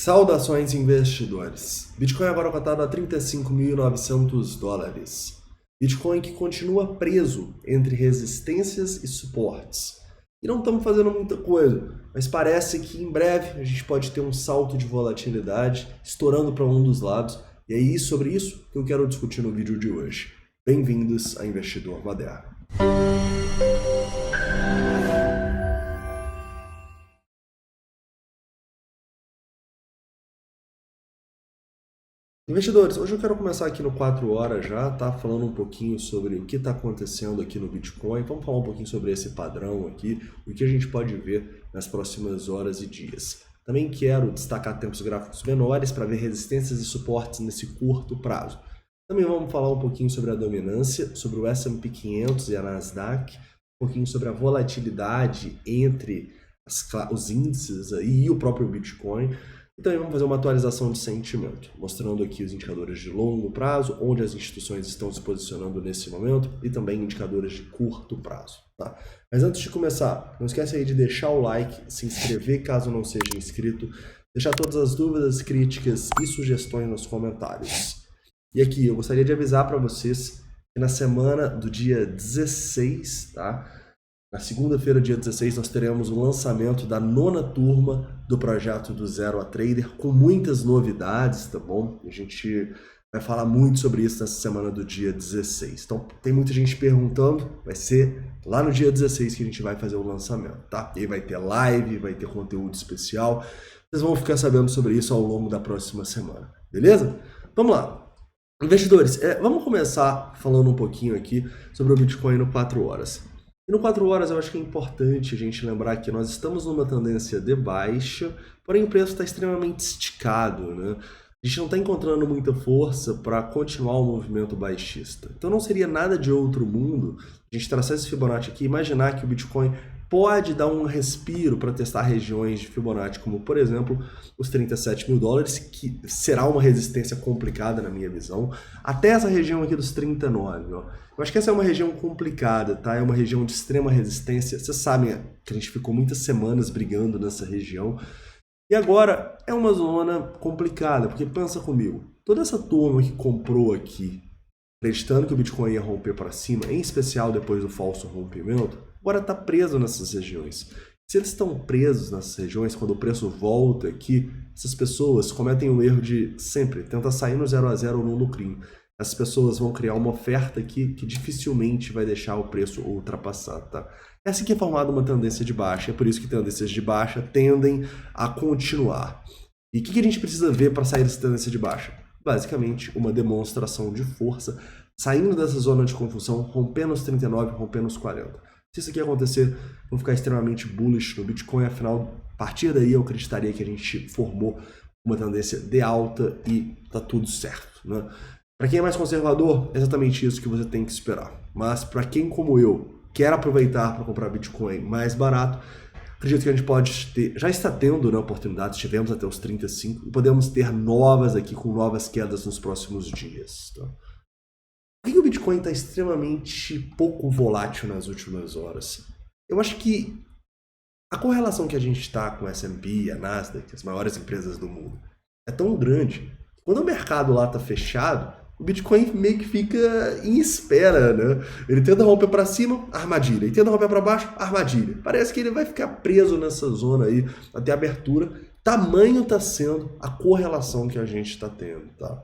Saudações investidores. Bitcoin agora cotado a 35.900 dólares. Bitcoin que continua preso entre resistências e suportes. E não estamos fazendo muita coisa, mas parece que em breve a gente pode ter um salto de volatilidade estourando para um dos lados. E é sobre isso que eu quero discutir no vídeo de hoje. Bem-vindos a Investidor Moderno. Investidores, hoje eu quero começar aqui no 4 horas já, tá? Falando um pouquinho sobre o que está acontecendo aqui no Bitcoin. Vamos falar um pouquinho sobre esse padrão aqui, o que a gente pode ver nas próximas horas e dias. Também quero destacar tempos gráficos menores para ver resistências e suportes nesse curto prazo. Também vamos falar um pouquinho sobre a dominância, sobre o S&P 500 e a Nasdaq, um pouquinho sobre a volatilidade entre os índices e o próprio Bitcoin. E também vamos fazer uma atualização de sentimento, mostrando aqui os indicadores de longo prazo, onde as instituições estão se posicionando nesse momento, e também indicadores de curto prazo. Tá? Mas antes de começar, não esquece aí de deixar o like, se inscrever caso não seja inscrito, deixar todas as dúvidas, críticas e sugestões nos comentários. E aqui eu gostaria de avisar para vocês que na semana do dia 16, tá? Na segunda-feira, dia 16, nós teremos o lançamento da 9ª turma do projeto do Zero a Trader, com muitas novidades, tá bom? A gente vai falar muito sobre isso nessa semana do dia 16. Então, tem muita gente perguntando, vai ser lá no dia 16 que a gente vai fazer o lançamento, tá? E aí vai ter live, vai ter conteúdo especial. Vocês vão ficar sabendo sobre isso ao longo da próxima semana, beleza? Vamos lá. Investidores, vamos começar falando um pouquinho aqui sobre o Bitcoin no 4 horas. E no 4 horas eu acho que é importante a gente lembrar que nós estamos numa tendência de baixa, porém o preço está extremamente esticado, né? A gente não está encontrando muita força para continuar o movimento baixista. Então não seria nada de outro mundo a gente traçar esse Fibonacci aqui e imaginar que o Bitcoin pode dar um respiro para testar regiões de Fibonacci, como por exemplo os 37 mil dólares, que será uma resistência complicada na minha visão, até essa região aqui dos 39, ó. Eu acho que essa é uma região complicada, tá? É uma região de extrema resistência. Vocês sabem que a gente ficou muitas semanas brigando nessa região. E agora é uma zona complicada, porque pensa comigo, toda essa turma que comprou aqui, acreditando que o Bitcoin ia romper para cima, em especial depois do falso rompimento, agora está preso nessas regiões. Se eles estão presos nessas regiões, quando o preço volta aqui, essas pessoas cometem o erro de sempre tentar sair no 0 a 0 ou no lucrinho. Essas pessoas vão criar uma oferta aqui que dificilmente vai deixar o preço ultrapassar, tá? É assim que é formada uma tendência de baixa, é por isso que tendências de baixa tendem a continuar. E o que a gente precisa ver para sair dessa tendência de baixa? Basicamente, uma demonstração de força, saindo dessa zona de confusão, rompendo os 39, rompendo os 40. Se isso aqui acontecer, vou ficar extremamente bullish no Bitcoin, afinal, a partir daí eu acreditaria que a gente formou uma tendência de alta e tá tudo certo, né? Para quem é mais conservador, é exatamente isso que você tem que esperar. Mas para quem, como eu, quer aproveitar para comprar Bitcoin mais barato, acredito que a gente pode ter, já está tendo, né, oportunidades, tivemos até os 35, e podemos ter novas aqui com novas quedas nos próximos dias. Tá? Por que o Bitcoin está extremamente pouco volátil nas últimas horas? Eu acho que a correlação que a gente está com a S&P, a Nasdaq, as maiores empresas do mundo, é tão grande. Quando o mercado lá está fechado, o Bitcoin meio que fica em espera, né? Ele tenta romper para cima, armadilha. Ele tenta romper para baixo, armadilha. Parece que ele vai ficar preso nessa zona aí até a abertura. Tamanho está sendo a correlação que a gente está tendo, tá?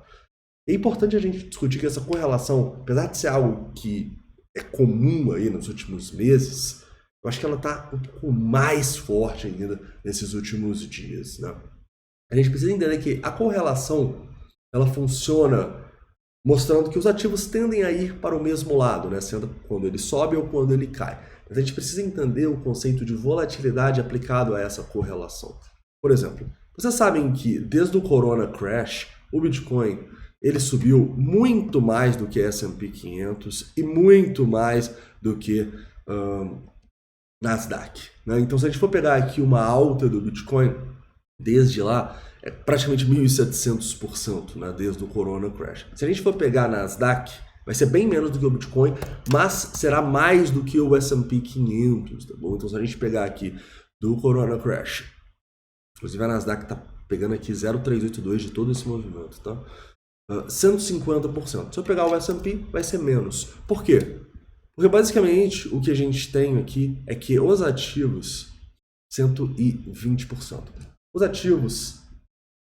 É importante a gente discutir que essa correlação, apesar de ser algo que é comum aí nos últimos meses, eu acho que ela está um pouco mais forte ainda nesses últimos dias, né? A gente precisa entender que a correlação, ela funciona mostrando que os ativos tendem a ir para o mesmo lado, né? Sendo quando ele sobe ou quando ele cai. Mas a gente precisa entender o conceito de volatilidade aplicado a essa correlação. Por exemplo, vocês sabem que desde o Corona Crash, o Bitcoin ele subiu muito mais do que S&P 500 e muito mais do que Nasdaq, né? Então, se a gente for pegar aqui uma alta do Bitcoin, desde lá, é praticamente 1.700%, né, desde o Corona Crash. Se a gente for pegar a Nasdaq, vai ser bem menos do que o Bitcoin, mas será mais do que o S&P 500, tá bom? Então, se a gente pegar aqui do Corona Crash, inclusive a Nasdaq está Pegando aqui 0,382 de todo esse movimento, tá? 150%. Se eu pegar o S&P, vai ser menos. Por quê? Porque basicamente o que a gente tem aqui é que os ativos, 120%. Os ativos,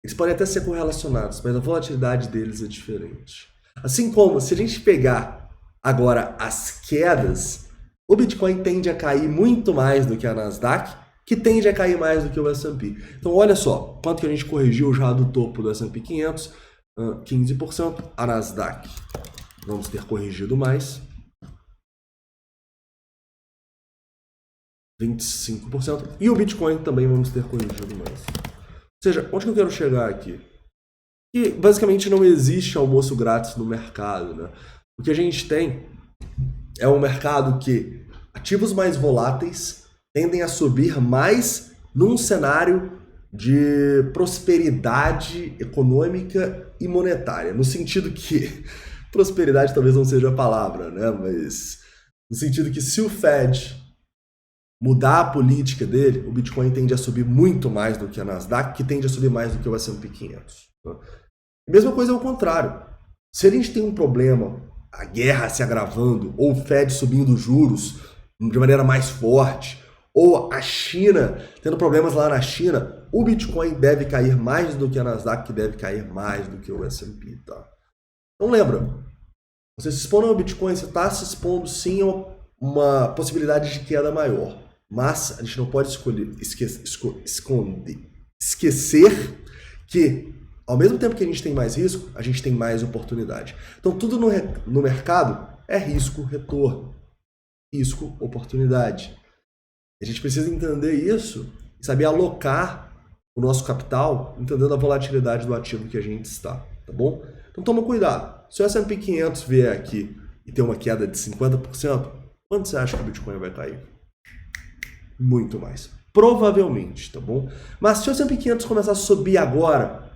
eles podem até ser correlacionados, mas a volatilidade deles é diferente. Assim como, se a gente pegar agora as quedas, o Bitcoin tende a cair muito mais do que a Nasdaq, que tende a cair mais do que o S&P. Então olha só, quanto que a gente corrigiu já do topo do S&P 500, 15%, a Nasdaq vamos ter corrigido mais, 25%, e o Bitcoin também vamos ter corrigido mais. Ou seja, onde que eu quero chegar aqui? Que basicamente não existe almoço grátis no mercado, né? O que a gente tem é um mercado que ativos mais voláteis tendem a subir mais num cenário de prosperidade econômica e monetária, no sentido que prosperidade talvez não seja a palavra, né? Mas no sentido que se o Fed mudar a política dele, o Bitcoin tende a subir muito mais do que a Nasdaq, que tende a subir mais do que o S&P 500. A mesma coisa é o contrário. Se a gente tem um problema, a guerra se agravando, ou o Fed subindo os juros de maneira mais forte, ou a China tendo problemas lá na China, o Bitcoin deve cair mais do que a Nasdaq, que deve cair mais do que o S&P, tá? Então lembra, você se expondo ao Bitcoin, você está se expondo sim a uma possibilidade de queda maior. Mas a gente não pode esquecer que, ao mesmo tempo que a gente tem mais risco, a gente tem mais oportunidade. Então, tudo no mercado é risco, retorno. Risco, oportunidade. A gente precisa entender isso e saber alocar o nosso capital, entendendo a volatilidade do ativo que a gente está, tá bom? Então, toma cuidado. Se o S&P 500 vier aqui e ter uma queda de 50%, quanto você acha que o Bitcoin vai cair? Muito mais. Provavelmente, tá bom? Mas se o S&P 500 começar a subir agora,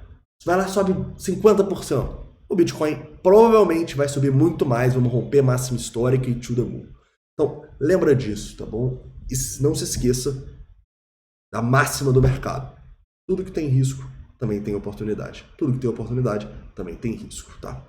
vai lá, sobe 50%. O Bitcoin provavelmente vai subir muito mais, vamos romper máxima histórica e to the moon. Então, lembra disso, tá bom? E não se esqueça da máxima do mercado. Tudo que tem risco também tem oportunidade. Tudo que tem oportunidade também tem risco, tá?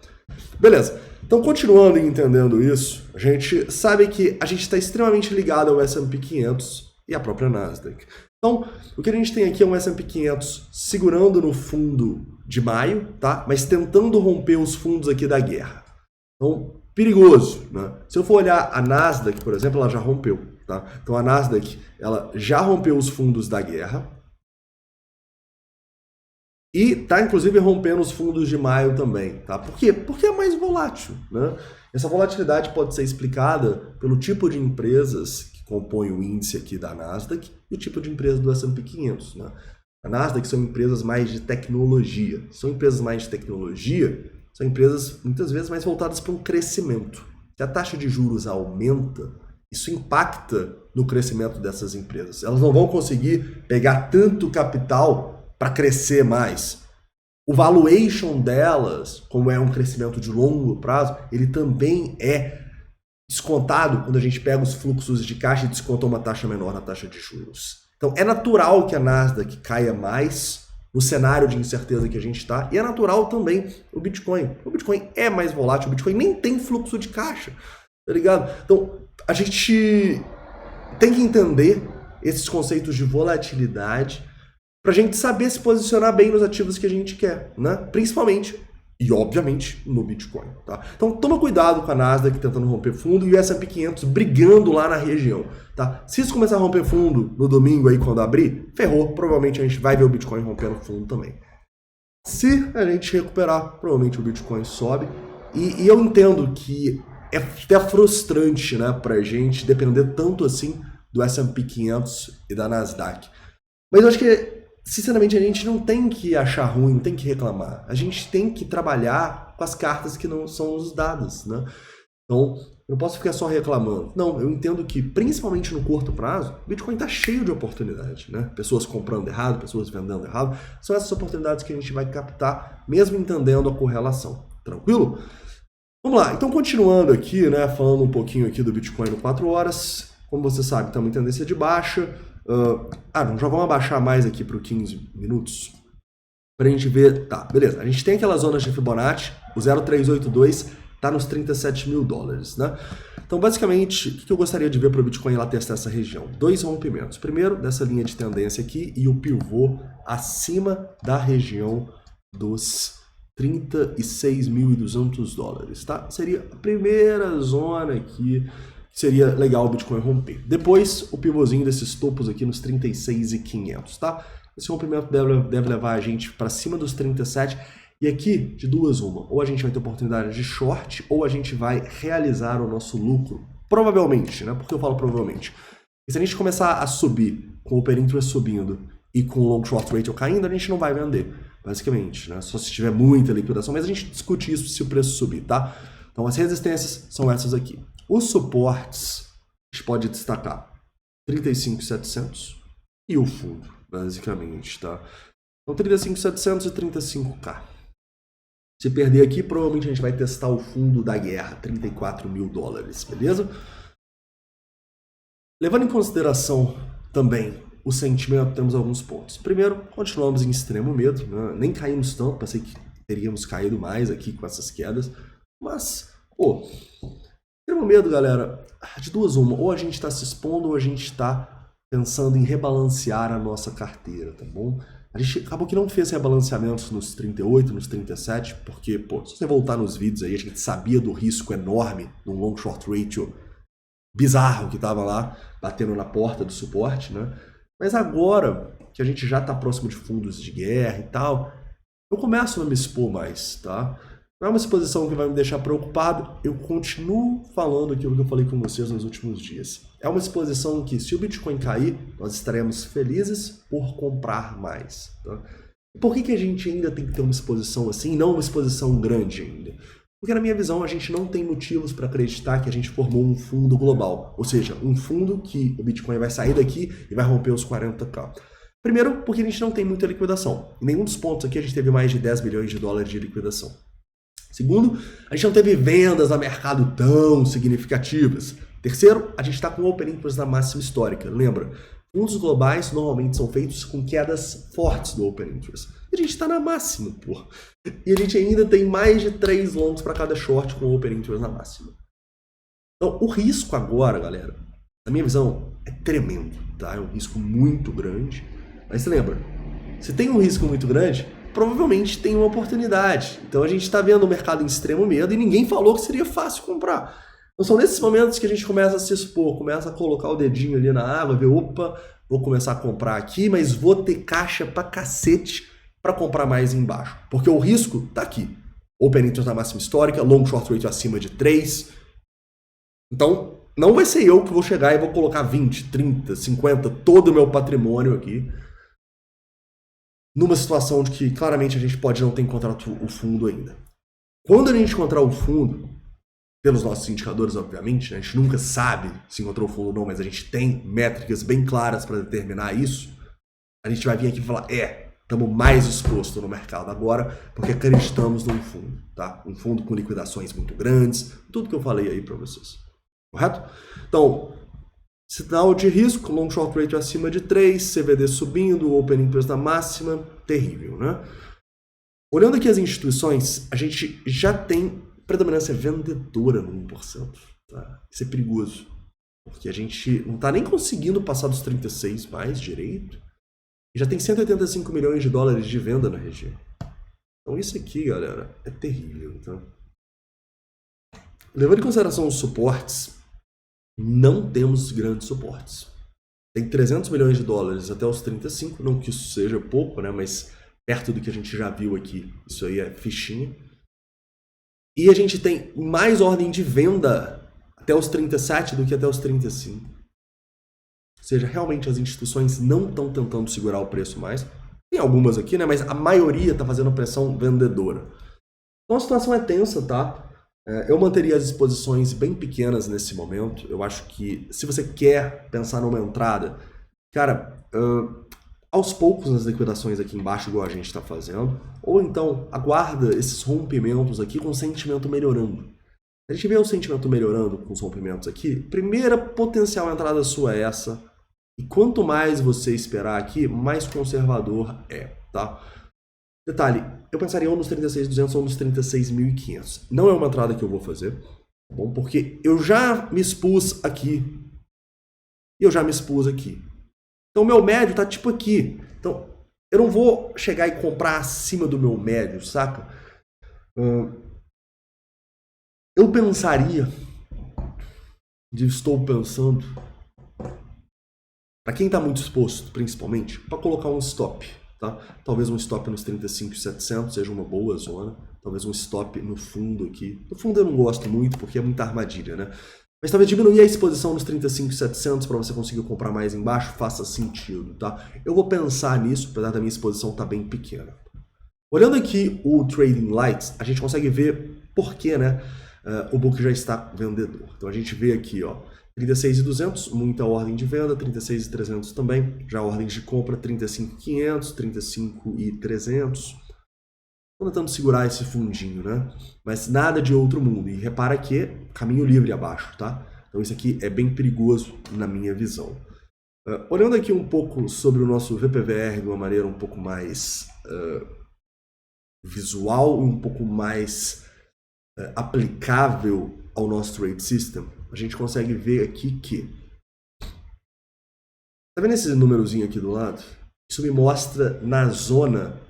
Beleza. Então, continuando e entendendo isso, a gente sabe que a gente está extremamente ligado ao S&P 500 e à própria Nasdaq. Então, o que a gente tem aqui é um S&P 500 segurando no fundo de maio, tá? Mas tentando romper os fundos aqui da guerra. Então, perigoso, né? Se eu for olhar a Nasdaq, por exemplo, ela já rompeu, tá? Então, a Nasdaq, ela já rompeu os fundos da guerra e está, inclusive, rompendo os fundos de maio também, tá? Por quê? Porque é mais volátil, né? Essa volatilidade pode ser explicada pelo tipo de empresas que compõem o índice aqui da Nasdaq e o tipo de empresa do S&P 500, né? A Nasdaq são empresas mais de tecnologia. São empresas mais de tecnologia, são empresas muitas vezes mais voltadas para um crescimento. Se a taxa de juros aumenta, isso impacta no crescimento dessas empresas. Elas não vão conseguir pegar tanto capital para crescer mais. O valuation delas, como é um crescimento de longo prazo, ele também é descontado quando a gente pega os fluxos de caixa e desconta uma taxa menor na taxa de juros. Então é natural que a Nasdaq caia mais no cenário de incerteza que a gente está, e é natural também o Bitcoin. O Bitcoin é mais volátil, o Bitcoin nem tem fluxo de caixa, tá ligado? Então a gente tem que entender esses conceitos de volatilidade para a gente saber se posicionar bem nos ativos que a gente quer, né? Principalmente e, obviamente, no Bitcoin, tá? Então, toma cuidado com a Nasdaq tentando romper fundo e o S&P 500 brigando lá na região, tá? Se isso começar a romper fundo no domingo aí, quando abrir, ferrou. Provavelmente a gente vai ver o Bitcoin rompendo fundo também. Se a gente recuperar, provavelmente o Bitcoin sobe. E eu entendo que é até frustrante, né, pra gente depender tanto assim do S&P 500 e da Nasdaq. Mas eu acho que, sinceramente, a gente não tem que achar ruim, não tem que reclamar. A gente tem que trabalhar com as cartas que não são nos dadas, né? Então, eu não posso ficar só reclamando. Não, eu entendo que, principalmente no curto prazo, o Bitcoin está cheio de oportunidade, né? Pessoas comprando errado, pessoas vendendo errado. São essas oportunidades que a gente vai captar, mesmo entendendo a correlação. Tranquilo? Vamos lá. Então, continuando aqui, né? Falando um pouquinho aqui do Bitcoin no 4 horas. Como você sabe, estamos em tendência de baixa. Já vamos abaixar mais aqui para 15 minutos. pra gente ver, tá, beleza, a gente tem aquelas zonas de Fibonacci, o 0,382 tá nos 37 mil dólares, né? Então, basicamente, o que eu gostaria de ver para o Bitcoin lá testar essa região? Dois rompimentos. Primeiro, dessa linha de tendência aqui e o pivô acima da região dos 36.200 dólares, tá? Seria a primeira zona aqui que seria legal o Bitcoin romper. Depois, o pivôzinho desses topos aqui nos 36.500, tá? Esse rompimento deve levar a gente para cima dos 37. E aqui, de duas uma, ou a gente vai ter oportunidade de short, ou a gente vai realizar o nosso lucro. Provavelmente, né? Por que eu falo provavelmente? E se a gente começar a subir, com o Open Interest subindo e com o Long Short Ratio caindo, a gente não vai vender, basicamente, né? Só se tiver muita liquidação, mas a gente discute isso se o preço subir, tá? Então as resistências são essas aqui. Os suportes, a gente pode destacar 35.700 e o fundo, basicamente, tá? Então 35.700 e 35k. Se perder aqui, provavelmente a gente vai testar o fundo da guerra, 34 mil dólares, beleza? Levando em consideração também o sentimento, temos alguns pontos. Primeiro, continuamos em extremo medo, né? Nem caímos tanto, pensei que teríamos caído mais aqui com essas quedas, mas, extremo medo, galera, de duas uma, ou a gente está se expondo ou a gente está pensando em rebalancear a nossa carteira, tá bom? A gente acabou que não fez rebalanceamentos nos 38, nos 37, porque, se você voltar nos vídeos aí, a gente sabia do risco enorme de um long short ratio bizarro que estava lá, batendo na porta do suporte, né? Mas agora que a gente já está próximo de fundos de guerra e tal, eu começo a não me expor mais, tá? Não é uma exposição que vai me deixar preocupado, eu continuo falando aquilo que eu falei com vocês nos últimos dias. É uma exposição que, se o Bitcoin cair, nós estaremos felizes por comprar mais. Tá? Por que a gente ainda tem que ter uma exposição assim, não uma exposição grande ainda? Porque, na minha visão, a gente não tem motivos para acreditar que a gente formou um fundo global. Ou seja, um fundo que o Bitcoin vai sair daqui e vai romper os 40k. Primeiro, porque a gente não tem muita liquidação. Em nenhum dos pontos aqui a gente teve mais de 10 bilhões de dólares de liquidação. Segundo, a gente não teve vendas a mercado tão significativas. Terceiro, a gente está com o Open Interest na máxima histórica. Lembra, fundos globais normalmente são feitos com quedas fortes do Open Interest. E a gente está na máxima, porra. E a gente ainda tem mais de 3 longs para cada short com o Open Interest na máxima. Então, o risco agora, galera, na minha visão, é tremendo, tá? É um risco muito grande. Mas você lembra, se tem um risco muito grande, provavelmente tem uma oportunidade. Então a gente está vendo o mercado em extremo medo e ninguém falou que seria fácil comprar. Então são nesses momentos que a gente começa a se expor, começa a colocar o dedinho ali na água, ver, opa, vou começar a comprar aqui, mas vou ter caixa pra cacete para comprar mais embaixo. Porque o risco tá aqui. Open Interest na máxima histórica, long short rate acima de 3. Então não vai ser eu que vou chegar e vou colocar 20, 30, 50, todo o meu patrimônio aqui numa situação de que claramente a gente pode não ter encontrado o fundo ainda. Quando a gente encontrar o fundo, pelos nossos indicadores, obviamente, né, a gente nunca sabe se encontrou o fundo ou não, mas a gente tem métricas bem claras para determinar isso, a gente vai vir aqui e falar, estamos mais expostos no mercado agora, porque acreditamos num fundo, tá? Um fundo com liquidações muito grandes, tudo que eu falei aí para vocês. Correto? Então, sinal de risco, long short rate acima de 3, CVD subindo, open interest na máxima, terrível, né? Olhando aqui as instituições, a gente já tem predominância vendedora no 1%, tá? Isso é perigoso, porque a gente não está nem conseguindo passar dos 36 mais direito, e já tem 185 milhões de dólares de venda na região. Então isso aqui, galera, é terrível, tá? Levando em consideração os suportes, não temos grandes suportes. Tem 300 milhões de dólares até os 35, não que isso seja pouco, né? Mas perto do que a gente já viu aqui, isso aí é fichinha. E a gente tem mais ordem de venda até os 37 do que até os 35. Ou seja, realmente as instituições não estão tentando segurar o preço mais. Tem algumas aqui, né? Mas a maioria está fazendo pressão vendedora. Então a situação é tensa, tá? Eu manteria as exposições bem pequenas nesse momento. Eu acho que se você quer pensar numa entrada, cara, aos poucos nas liquidações aqui embaixo, igual a gente está fazendo, ou então aguarda esses rompimentos aqui com o sentimento melhorando. A gente vê o sentimento melhorando com os rompimentos aqui, primeira potencial entrada sua é essa, e quanto mais você esperar aqui, mais conservador é, tá? Detalhe, eu pensaria ou nos 36.200 ou nos 36.500. Não é uma entrada que eu vou fazer, tá bom? Porque eu já me expus aqui e eu já me expus aqui. Então o meu médio tá tipo aqui. Então eu não vou chegar e comprar acima do meu médio, saca? Eu pensaria, estou pensando, para quem está muito exposto, principalmente, para colocar um stop, tá? Talvez um stop nos 35.700 seja uma boa zona. Talvez um stop no fundo aqui. No fundo eu não gosto muito porque é muita armadilha, né? Mas talvez diminuir a exposição nos 35.700 para você conseguir comprar mais embaixo faça sentido, tá? Eu vou pensar nisso, apesar da minha exposição estar bem pequena. Olhando aqui o Trading Lights, a gente consegue ver por que, né, o book já está vendedor. Então a gente vê aqui, ó, 36.200, muita ordem de venda, 36.300 também, já ordens de compra, 35.500, 35.300. Estou tentando segurar esse fundinho, né? Mas nada de outro mundo. E repara que caminho livre abaixo, tá? Então isso aqui é bem perigoso na minha visão. Olhando aqui um pouco sobre o nosso VPVR de uma maneira um pouco mais visual e um pouco mais aplicável ao nosso trade system, a gente consegue ver aqui que... Tá vendo esse númerozinho aqui do lado? Isso me mostra na zona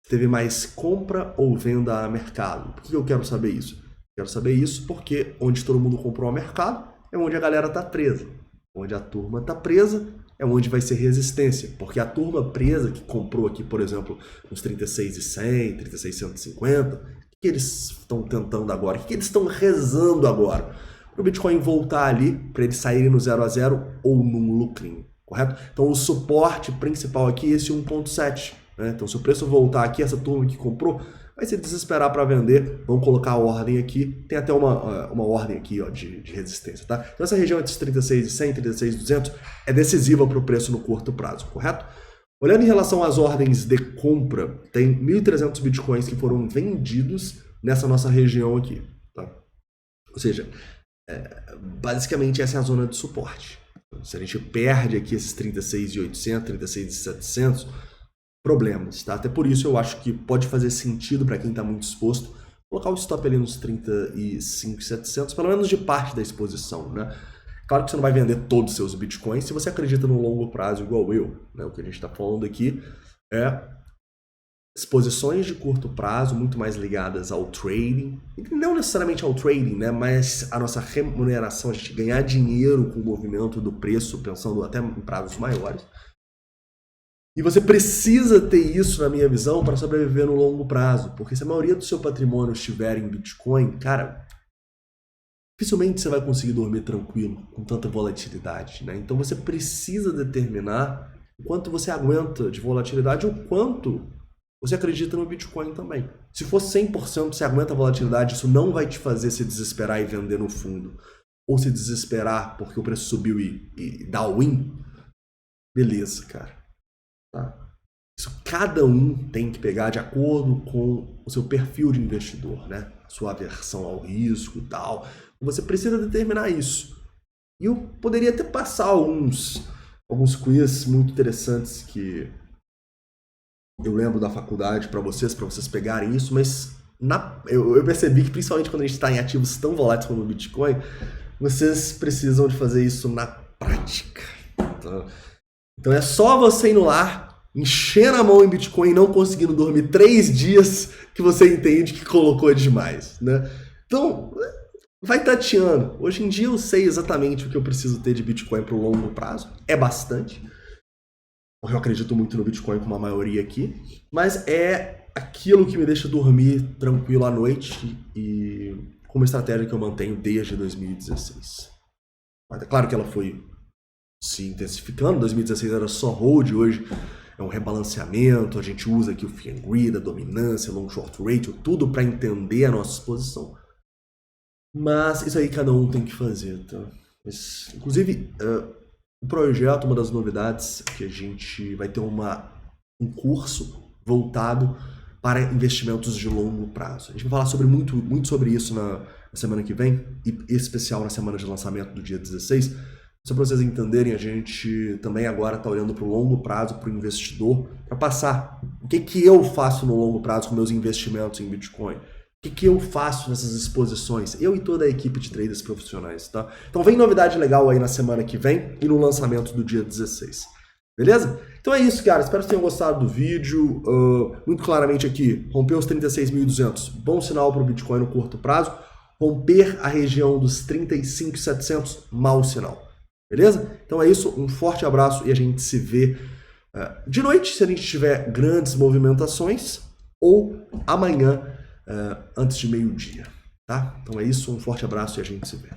se teve mais compra ou venda a mercado. Por que eu quero saber isso? Quero saber isso porque onde todo mundo comprou a mercado é onde a galera tá presa. Onde a turma tá presa é onde vai ser resistência. Porque a turma presa que comprou aqui, por exemplo, nos 36.100, 36.150, o que eles estão tentando agora? O que eles estão rezando agora? Para o Bitcoin voltar ali, para eles saírem no 0 a 0 ou num lucrinho, correto? Então o suporte principal aqui é esse 1.7. Né? Então se o preço voltar aqui, essa turma que comprou vai se desesperar para vender, vão colocar a ordem aqui, tem até uma ordem aqui, ó, de resistência, tá? Então essa região entre os 36.100 e 36.200 é decisiva para o preço no curto prazo, correto? Olhando em relação às ordens de compra, tem 1.300 bitcoins que foram vendidos nessa nossa região aqui, tá? Ou seja, basicamente essa é a zona de suporte. Se a gente perde aqui esses 36.800, 36.700, problemas, tá? Até por isso eu acho que pode fazer sentido para quem está muito exposto colocar o stop ali nos 35.700, pelo menos de parte da exposição, né? Claro que você não vai vender todos os seus bitcoins se você acredita no longo prazo igual eu, né? O que a gente está falando aqui é exposições de curto prazo muito mais ligadas ao trading, não necessariamente ao trading, né? Mas a nossa remuneração, a gente ganhar dinheiro com o movimento do preço, pensando até em prazos maiores. E você precisa ter isso, na minha visão, para sobreviver no longo prazo. Porque se a maioria do seu patrimônio estiver em Bitcoin, cara, dificilmente você vai conseguir dormir tranquilo com tanta volatilidade, né? Então você precisa determinar o quanto você aguenta de volatilidade e o quanto você acredita no Bitcoin também. Se for 100% você aguenta a volatilidade, isso não vai te fazer se desesperar e vender no fundo. Ou se desesperar porque o preço subiu e dá win. Beleza, cara. Tá? Isso cada um tem que pegar de acordo com o seu perfil de investidor, né? A sua aversão ao risco e tal. Você precisa determinar isso. E eu poderia até passar alguns quiz muito interessantes que eu lembro da faculdade para vocês pegarem isso, mas eu percebi que principalmente quando a gente está em ativos tão voláteis como o Bitcoin, vocês precisam de fazer isso na prática. Então é só você ir no lar, enchendo a mão em Bitcoin e não conseguindo dormir 3 dias que você entende que colocou demais, né? Então, vai tateando. Hoje em dia eu sei exatamente o que eu preciso ter de Bitcoin para o longo prazo. É bastante. Porque eu acredito muito no Bitcoin como a maioria aqui. Mas é aquilo que me deixa dormir tranquilo à noite e com uma estratégia que eu mantenho desde 2016. Mas é claro que ela foi se intensificando. 2016 era só hold, hoje é um rebalanceamento, a gente usa aqui o Fear and Greed, a dominância, long short ratio, tudo para entender a nossa exposição. Mas isso aí cada um tem que fazer, tá? Mas, inclusive, o projeto, uma das novidades, que a gente vai ter um curso voltado para investimentos de longo prazo. A gente vai falar muito sobre isso na semana que vem, e em especial na semana de lançamento do dia 16, Só para vocês entenderem, a gente também agora está olhando para o longo prazo, para o investidor, para passar o que eu faço no longo prazo com meus investimentos em Bitcoin. O que eu faço nessas exposições? Eu e toda a equipe de traders profissionais, tá? Então vem novidade legal aí na semana que vem e no lançamento do dia 16. Beleza? Então é isso, cara. Espero que tenham gostado do vídeo. Muito claramente aqui, rompeu os 36.200. Bom sinal para o Bitcoin no curto prazo. Romper a região dos 35.700, mau sinal. Beleza? Então é isso. Um forte abraço e a gente se vê de noite, se a gente tiver grandes movimentações, ou amanhã, antes de meio-dia. Tá? Então é isso. Um forte abraço e a gente se vê.